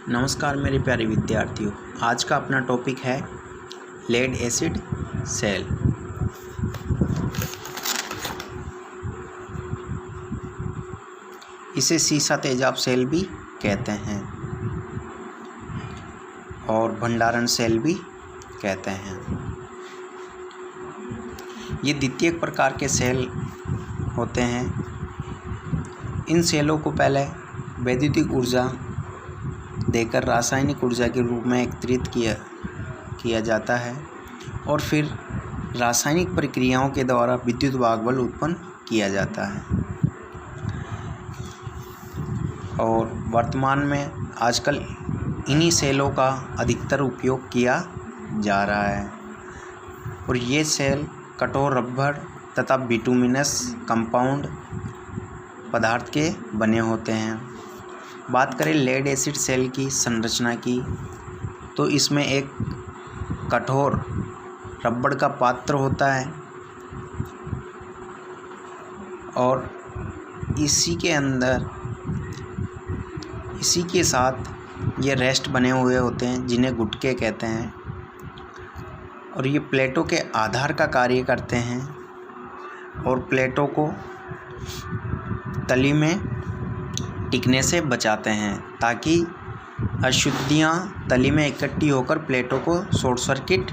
नमस्कार मेरे प्यारे विद्यार्थियों, आज का अपना टॉपिक है लेड एसिड सेल। इसे सीसा तेजाब सेल भी कहते हैं और भंडारण सेल भी कहते हैं। ये द्वितीयक प्रकार के सेल होते हैं। इन सेलों को पहले वैद्युतिक ऊर्जा देकर रासायनिक ऊर्जा के रूप में एकत्रित किया जाता है और फिर रासायनिक प्रक्रियाओं के द्वारा विद्युत वाहक बल उत्पन्न किया जाता है। और वर्तमान में आजकल इन्हीं सेलों का अधिकतर उपयोग किया जा रहा है और ये सेल कठोर रबर तथा बिटुमिनस कंपाउंड पदार्थ के बने होते हैं। बात करें लेड एसिड सेल की संरचना की, तो इसमें एक कठोर रबड़ का पात्र होता है और इसी के साथ ये रेस्ट बने हुए होते हैं जिन्हें गुटके कहते हैं और ये प्लेटों के आधार का कार्य करते हैं और प्लेटों को तली में टिकने से बचाते हैं ताकि अशुद्धियाँ तली में इकट्ठी होकर प्लेटों को शॉर्ट सर्किट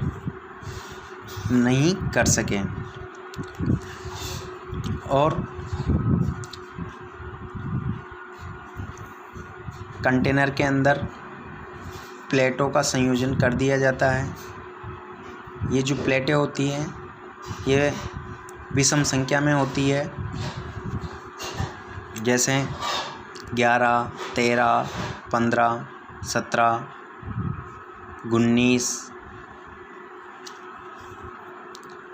नहीं कर सकें। और कंटेनर के अंदर प्लेटों का संयोजन कर दिया जाता है। ये जो प्लेटें होती हैं ये विषम संख्या में होती है, जैसे 11, 13, 15, 17, 19,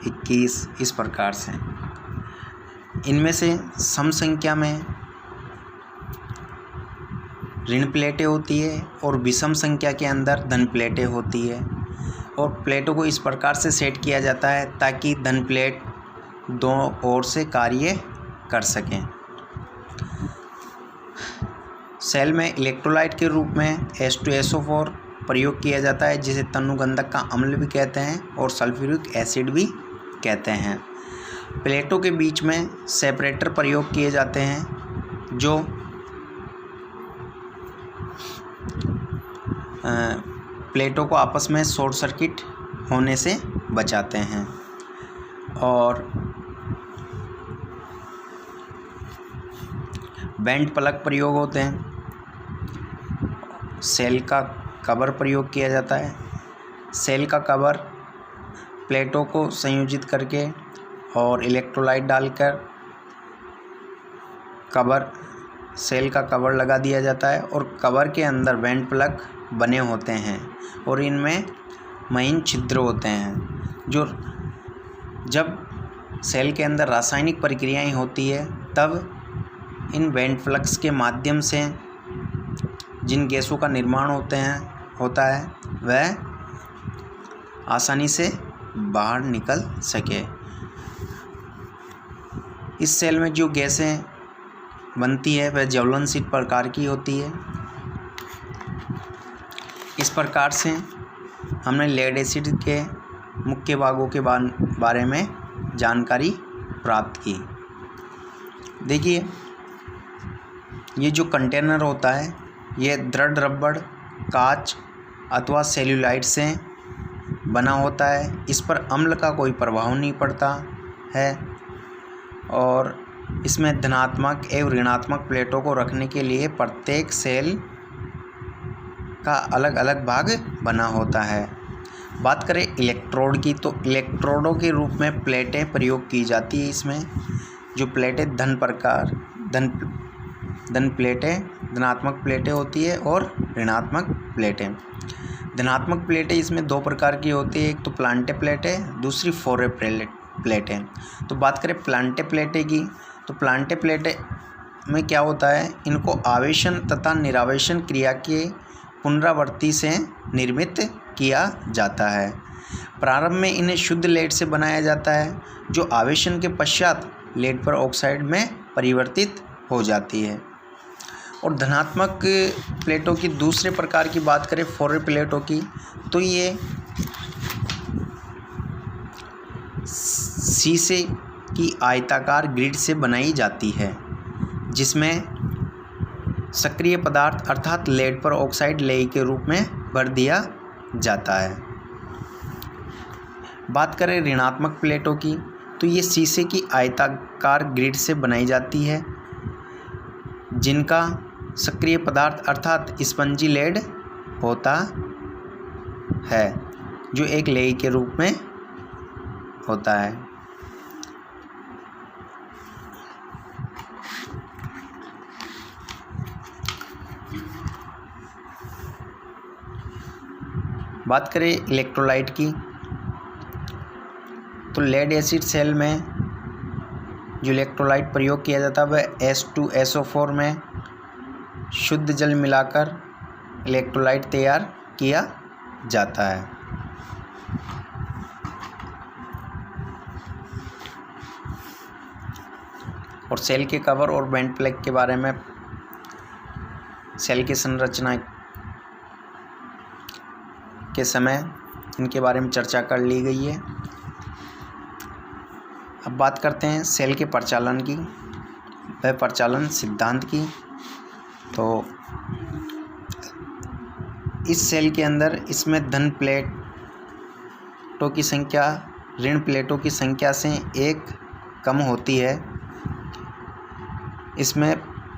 21 इस प्रकार से। इनमें से सम संख्या में ऋण प्लेटें होती है और विषम संख्या के अंदर धन प्लेटें होती है और प्लेटों को इस प्रकार से सेट किया जाता है ताकि धन प्लेट दोनों ओर से कार्य कर सकें। सेल में इलेक्ट्रोलाइट के रूप में H2SO4 प्रयोग किया जाता है, जिसे तनुगंधक का अम्ल भी कहते हैं और सल्फ्यूरिक एसिड भी कहते हैं। प्लेटों के बीच में सेपरेटर प्रयोग किए जाते हैं जो प्लेटों को आपस में शॉर्ट सर्किट होने से बचाते हैं। और बेंड प्लग प्रयोग होते हैं। सेल का कवर प्रयोग किया जाता है। सेल का कवर प्लेटों को संयोजित करके और इलेक्ट्रोलाइट डालकर सेल का कवर लगा दिया जाता है और कवर के अंदर बेंड प्लग बने होते हैं और इनमें महीन छिद्र होते हैं। जब सेल के अंदर रासायनिक प्रक्रियाएं होती है तब इन बेंड प्लग्स के माध्यम से जिन गैसों का निर्माण होता है वह आसानी से बाहर निकल सके। इस सेल में जो गैसें बनती है वह ज्वलनशील प्रकार की होती है। इस प्रकार से हमने लेड एसिड के मुख्य भागों के बारे में जानकारी प्राप्त की। देखिए, ये जो कंटेनर होता है ये दृढ़ रबड़, कांच अथवा सेल्यूलाइड से बना होता है। इस पर अम्ल का कोई प्रभाव नहीं पड़ता है और इसमें धनात्मक एवं ऋणात्मक प्लेटों को रखने के लिए प्रत्येक सेल का अलग अलग भाग बना होता है। बात करें इलेक्ट्रोड की, तो इलेक्ट्रोडों के रूप में प्लेटें प्रयोग की जाती है। इसमें जो प्लेटें धन प्लेटें, धनात्मक प्लेटें होती है और ऋणात्मक प्लेटें। धनात्मक प्लेटें इसमें दो प्रकार की होती है, एक तो प्लांटे प्लेटें, दूसरी फोरे प्लेटें। तो बात करें प्लांटे प्लेटें की, तो प्लांटे प्लेटें में क्या होता है, इनको आवेशन तथा निरावेशन क्रिया के पुनरावृत्ति से निर्मित किया जाता है। प्रारंभ में इन्हें शुद्ध लेड से बनाया जाता है जो आवेशन के पश्चात लेड पर ऑक्साइड में परिवर्तित हो जाती है। और धनात्मक प्लेटों की दूसरे प्रकार की बात करें फॉरवर्ड प्लेटों की, तो ये शीशे की आयताकार ग्रिड से बनाई जाती है, जिसमें सक्रिय पदार्थ अर्थात लेड पर ऑक्साइड लेई के रूप में भर दिया जाता है। बात करें ऋणात्मक प्लेटों की, तो ये शीशे की आयताकार ग्रिड से बनाई जाती है, जिनका सक्रिय पदार्थ अर्थात स्पंजी लेड होता है, जो एक लेई के रूप में होता है। बात करें इलेक्ट्रोलाइट की, तो लेड एसिड सेल में जो इलेक्ट्रोलाइट प्रयोग किया जाता है वह H2SO4 में शुद्ध जल मिलाकर इलेक्ट्रोलाइट तैयार किया जाता है। और सेल के कवर और वेंट प्लग के बारे में, सेल की संरचना के समय इनके बारे में चर्चा कर ली गई है। अब बात करते हैं सेल के प्रचालन की, वह प्रचालन सिद्धांत की। तो इस सेल के अंदर इसमें धन प्लेटों की संख्या ऋण प्लेटों की संख्या से एक कम होती है। इसमें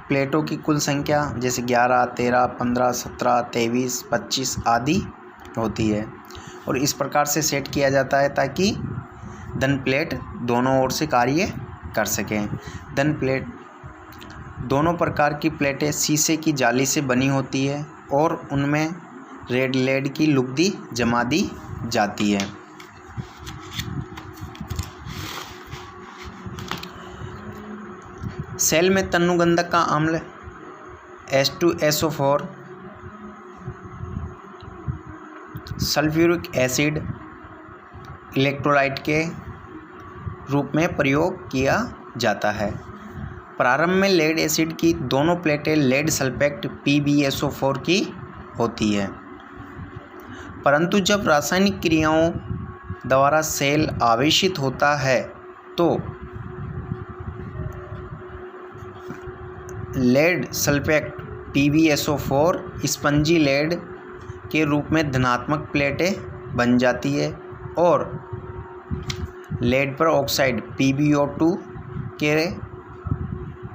प्लेटों की कुल संख्या जैसे 11, 13, 15, 17, 23, 25 आदि होती है, और इस प्रकार से सेट किया जाता है ताकि धन प्लेट दोनों ओर से कार्य कर सकें। धन प्लेट दोनों प्रकार की प्लेटें शीशे की जाली से बनी होती है और उनमें रेड लेड की लुगदी जमा दी जाती है। सेल में तन्नुगंधक का अम्ल H2SO4, सल्फ्यूरिक एसिड इलेक्ट्रोलाइट के रूप में प्रयोग किया जाता है। प्रारंभ में लेड एसिड की दोनों प्लेटें लेड सल्फेट PbSO4 की होती है, परंतु जब रासायनिक क्रियाओं द्वारा सेल आवेशित होता है तो lead sulphate PbSO4 spongy lead के रूप में धनात्मक प्लेटें बन जाती है और लेड पर ऑक्साइड PbO2 के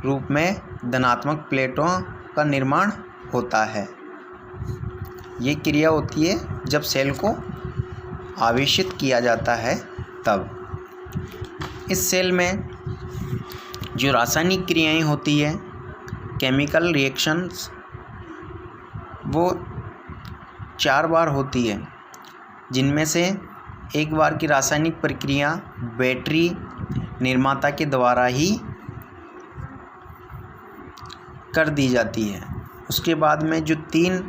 रूप में धनात्मक प्लेटों का निर्माण होता है। ये क्रिया होती है जब सेल को आवेशित किया जाता है तब। इस सेल में जो रासायनिक क्रियाएं होती है, केमिकल रिएक्शंस, वो 4 बार होती है, जिनमें से एक बार की रासायनिक प्रक्रिया बैटरी निर्माता के द्वारा ही कर दी जाती है। उसके बाद में जो 3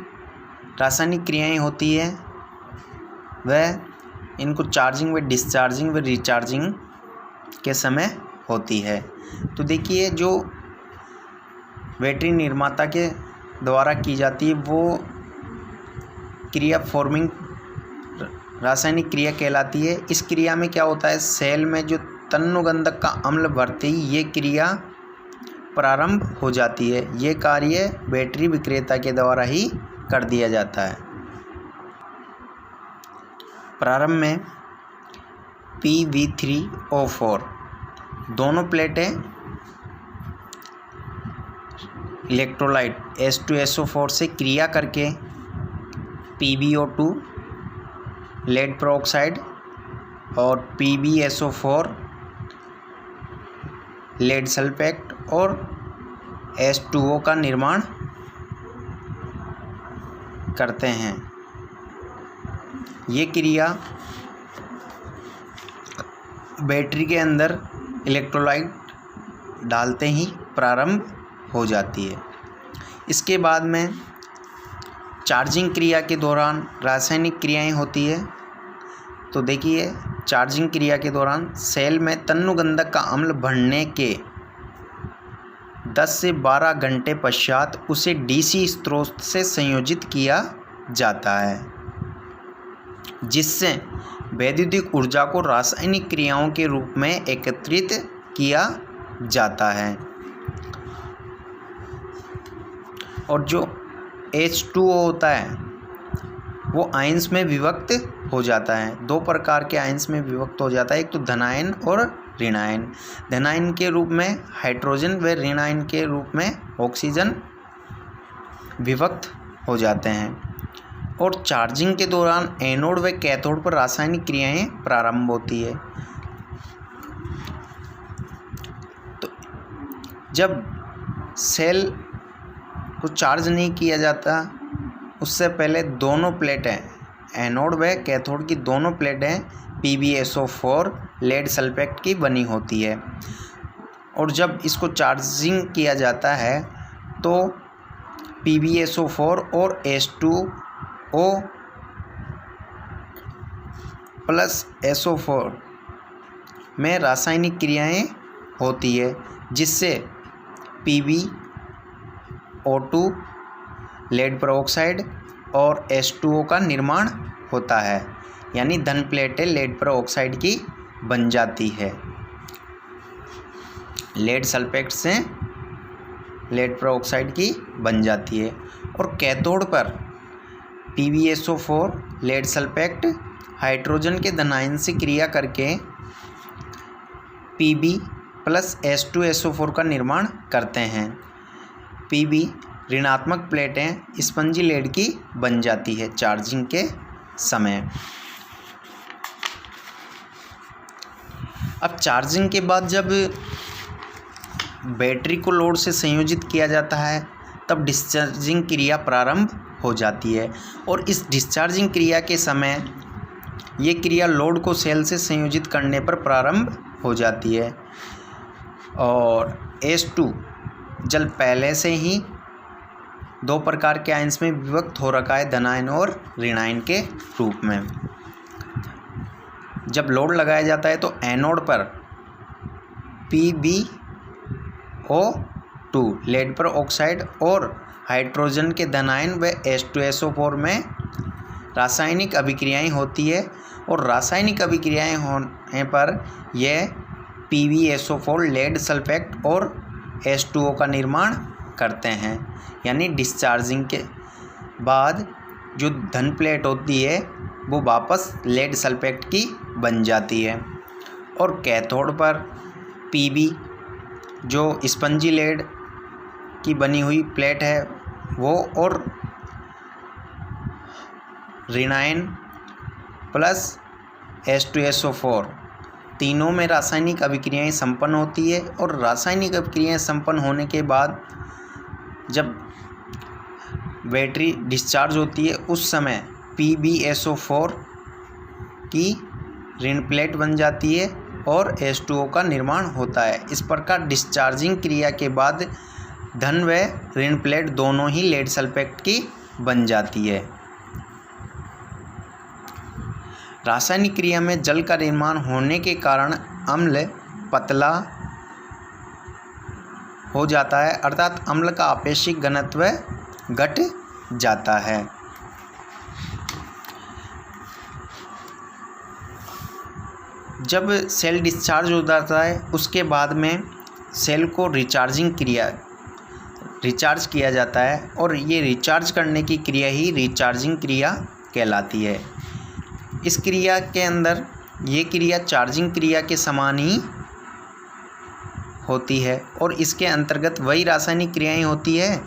रासायनिक क्रियाएं होती है वह इनको चार्जिंग व डिस्चार्जिंग व रिचार्जिंग के समय होती है। तो देखिए, जो बैटरी निर्माता के द्वारा की जाती है वो क्रिया फॉर्मिंग रासायनिक क्रिया कहलाती है। इस क्रिया में क्या होता है, सेल में जो तन्नुगंधक का अम्ल भरते ही ये क्रिया प्रारंभ हो जाती है। ये कार्य बैटरी विक्रेता के द्वारा ही कर दिया जाता है। प्रारंभ में Pb3O4 दोनों प्लेटें इलेक्ट्रोलाइट H2SO4 से क्रिया करके PbO2 लेड पेरोक्साइड और PbSO4 लेड सल्फेट और H2O का निर्माण करते हैं। ये क्रिया बैटरी के अंदर इलेक्ट्रोलाइट डालते ही प्रारंभ हो जाती है। इसके बाद में चार्जिंग क्रिया के दौरान रासायनिक क्रियाएं होती है। तो देखिए, चार्जिंग क्रिया के दौरान सेल में तन्नुगंधक का अम्ल भरने के 10 से 12 घंटे पश्चात उसे डीसी स्रोत से संयोजित किया जाता है, जिससे वैद्युतिक ऊर्जा को रासायनिक क्रियाओं के रूप में एकत्रित किया जाता है। और जो H2O होता है वो आयंस में विभक्त हो जाता है। दो प्रकार के आयंस में विभक्त हो जाता है, एक तो धनायन और ऋणायन। धनायन के रूप में हाइड्रोजन व ऋणायन के रूप में ऑक्सीजन विभक्त हो जाते हैं। और चार्जिंग के दौरान एनोड व कैथोड पर रासायनिक क्रियाएं प्रारंभ होती है। तो जब सेल को चार्ज नहीं किया जाता उससे पहले दोनों प्लेटें, एनोड व कैथोड की दोनों प्लेटें PbSO4 लेड सल्फेट की बनी होती है। और जब इसको चार्जिंग किया जाता है तो PbSO4 और H2O प्लस SO4 में रासायनिक क्रियाएं होती है, जिससे PbO2 लेड पेरोक्साइड और H2O का निर्माण होता है, यानी धन प्लेटें लेड पेरोक्साइड की बन जाती है। लेड सल्फेट से लेड पेरोक्साइड की बन जाती है। और कैथोड पर PbSO4 लेड सल्फेट हाइड्रोजन के धनायन से क्रिया करके Pb प्लस H2SO4 का निर्माण करते हैं। Pb ऋणात्मक प्लेटें स्पंजी लेड की बन जाती है चार्जिंग के समय। अब चार्जिंग के बाद जब बैटरी को लोड से संयोजित किया जाता है तब डिस्चार्जिंग क्रिया प्रारंभ हो जाती है। और इस डिस्चार्जिंग क्रिया के समय ये क्रिया लोड को सेल से संयोजित करने पर प्रारंभ हो जाती है। और H2 जल पहले से ही दो प्रकार के आयंस में विभक्त हो रखा है, धनायन और ऋणायन के रूप में। जब लोड लगाया जाता है तो एनोड पर PbO2 लेड पेरोक्साइड और हाइड्रोजन के धनायन व H2SO4 में रासायनिक अभिक्रियाएं होती है। और रासायनिक अभिक्रियाएं होने पर यह PbSO4 लेड सल्फेट और H2O का निर्माण करते हैं, यानी डिस्चार्जिंग के बाद जो धन प्लेट होती है वो वापस लेड सल्फेट की बन जाती है। और कैथोड पर Pb जो स्पंजी लेड की बनी हुई प्लेट है वो, और ऋणायन प्लस H2SO4 तीनों में रासायनिक अभिक्रियाएं संपन्न होती है। और रासायनिक अभिक्रियाएं संपन्न होने के बाद जब बैटरी डिस्चार्ज होती है उस समय PbSO4 की ऋण प्लेट बन जाती है और H2O का निर्माण होता है। इस प्रकार डिस्चार्जिंग क्रिया के बाद धन व ऋण प्लेट दोनों ही लेड सल्फेट की बन जाती है। रासायनिक क्रिया में जल का निर्माण होने के कारण अम्ल पतला हो जाता है, अर्थात अम्ल का आपेक्षिक घनत्व घट जाता है। जब सेल डिस्चार्ज हो जाता है उसके बाद में सेल को रिचार्ज किया जाता है और ये रिचार्ज करने की क्रिया ही रिचार्जिंग क्रिया कहलाती है। इस क्रिया के अंदर ये क्रिया चार्जिंग क्रिया के समान ही होती है और इसके अंतर्गत वही रासायनिक क्रियाएं होती है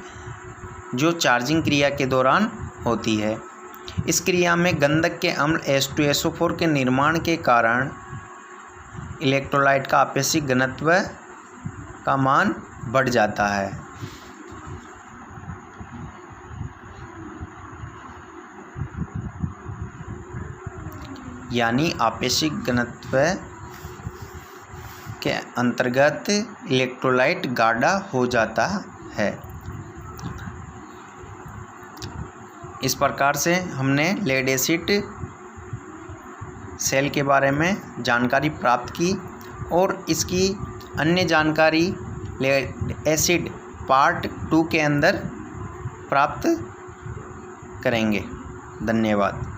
जो चार्जिंग क्रिया के दौरान होती है। इस क्रिया में गंधक के अम्ल H2SO4 के निर्माण के कारण इलेक्ट्रोलाइट का आपेक्षिक घनत्व का मान बढ़ जाता है। यानी आपेक्षिक घनत्व के अंतर्गत इलेक्ट्रोलाइट गाढ़ा हो जाता है। इस प्रकार से हमने लेड एसिड सेल के बारे में जानकारी प्राप्त की और इसकी अन्य जानकारी लेड एसिड पार्ट 2 के अंदर प्राप्त करेंगे। धन्यवाद।